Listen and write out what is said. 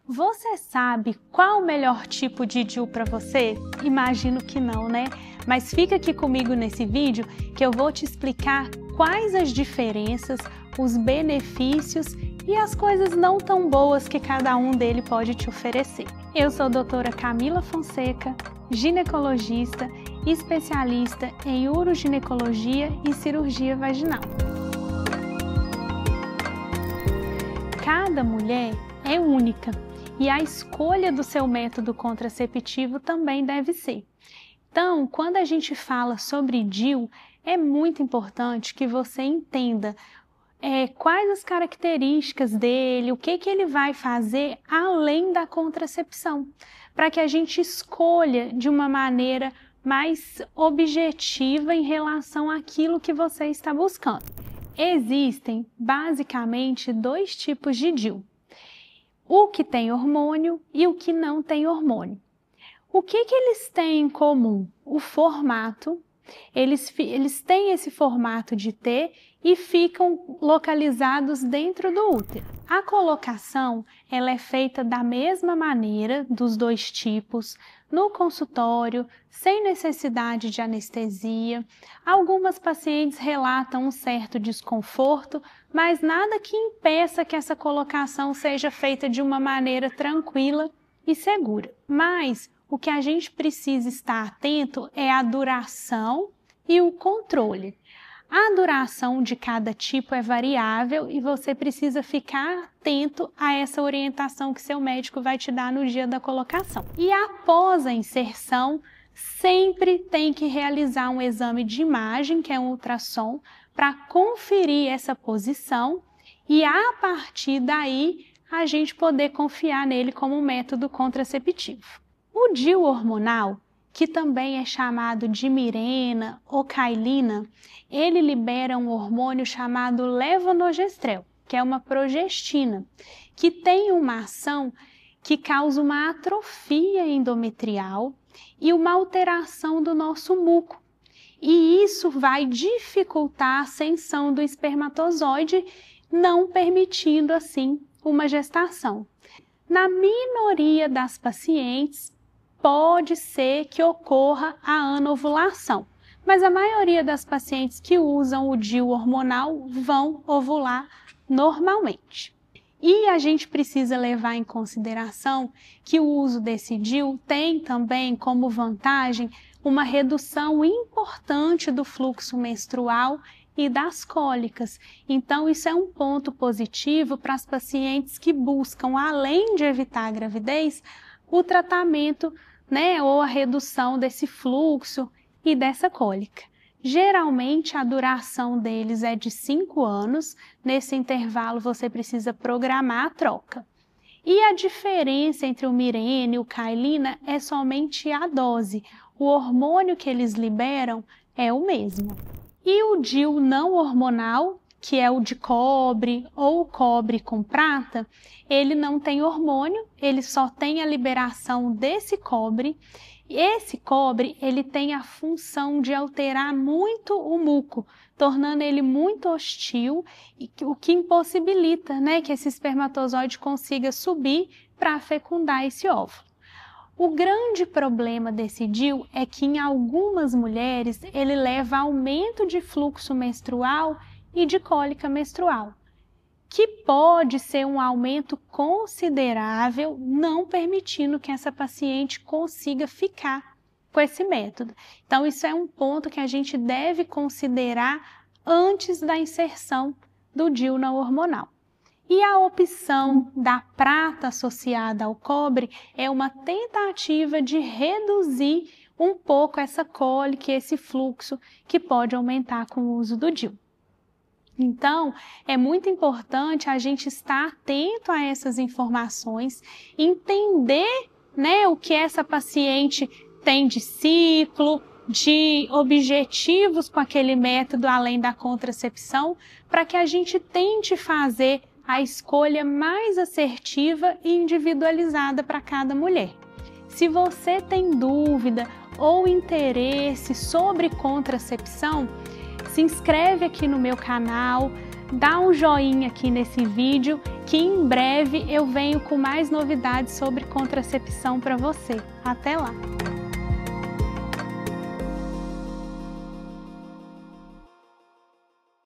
Você sabe qual o melhor tipo de DIU para você? Imagino que não, né? Mas fica aqui comigo nesse vídeo que eu vou te explicar quais as diferenças, os benefícios e as coisas não tão boas que cada um dele pode te oferecer. Eu sou a doutora Camila Fonseca, ginecologista e especialista em uroginecologia e cirurgia vaginal. Cada mulher é única e a escolha do seu método contraceptivo também deve ser. Então, quando a gente fala sobre DIU, é muito importante que você entenda quais as características dele, o que ele vai fazer além da contracepção, para que a gente escolha de uma maneira mais objetiva em relação àquilo que você está buscando. Existem basicamente dois tipos de DIU. O que tem hormônio e o que não tem hormônio. O que eles têm em comum? O formato. Eles têm esse formato de T e ficam localizados dentro do útero. A colocação ela é feita da mesma maneira dos dois tipos, no consultório, sem necessidade de anestesia. Algumas pacientes relatam um certo desconforto, mas nada que impeça que essa colocação seja feita de uma maneira tranquila e segura. Mas o que a gente precisa estar atento é a duração e o controle. A duração de cada tipo é variável e você precisa ficar atento a essa orientação que seu médico vai te dar no dia da colocação. E após a inserção, sempre tem que realizar um exame de imagem, que é um ultrassom, para conferir essa posição e a partir daí a gente poder confiar nele como método contraceptivo. O DIU hormonal, que também é chamado de Mirena ou Cailina, ele libera um hormônio chamado levonorgestrel, que é uma progestina, que tem uma ação que causa uma atrofia endometrial e uma alteração do nosso muco. E isso vai dificultar a ascensão do espermatozoide, não permitindo assim uma gestação. Na minoria das pacientes, pode ser que ocorra a anovulação, mas a maioria das pacientes que usam o DIU hormonal vão ovular normalmente. E a gente precisa levar em consideração que o uso desse DIU tem também como vantagem uma redução importante do fluxo menstrual e das cólicas. Então, isso é um ponto positivo para as pacientes que buscam, além de evitar a gravidez, o tratamento, ou a redução desse fluxo e dessa cólica. Geralmente, a duração deles é de 5 anos. Nesse intervalo, você precisa programar a troca. E a diferença entre o Mirena e o Cailina é somente a dose. O hormônio que eles liberam é o mesmo. E o DIU não hormonal, que é o de cobre ou o cobre com prata, ele não tem hormônio, ele só tem a liberação desse cobre. Esse cobre, ele tem a função de alterar muito o muco, tornando ele muito hostil, o que impossibilita, que esse espermatozoide consiga subir para fecundar esse óvulo. O grande problema desse DIU é que em algumas mulheres ele leva a aumento de fluxo menstrual e de cólica menstrual, que pode ser um aumento considerável, não permitindo que essa paciente consiga ficar com esse método. Então, isso é um ponto que a gente deve considerar antes da inserção do DIU não hormonal. E a opção da prata associada ao cobre é uma tentativa de reduzir um pouco essa cólica e esse fluxo que pode aumentar com o uso do DIU. Então, é muito importante a gente estar atento a essas informações, entender, o que essa paciente tem de ciclo, de objetivos com aquele método além da contracepção, para que a gente tente fazer a escolha mais assertiva e individualizada para cada mulher. Se você tem dúvida ou interesse sobre contracepção, se inscreve aqui no meu canal, dá um joinha aqui nesse vídeo que em breve eu venho com mais novidades sobre contracepção para você. Até lá!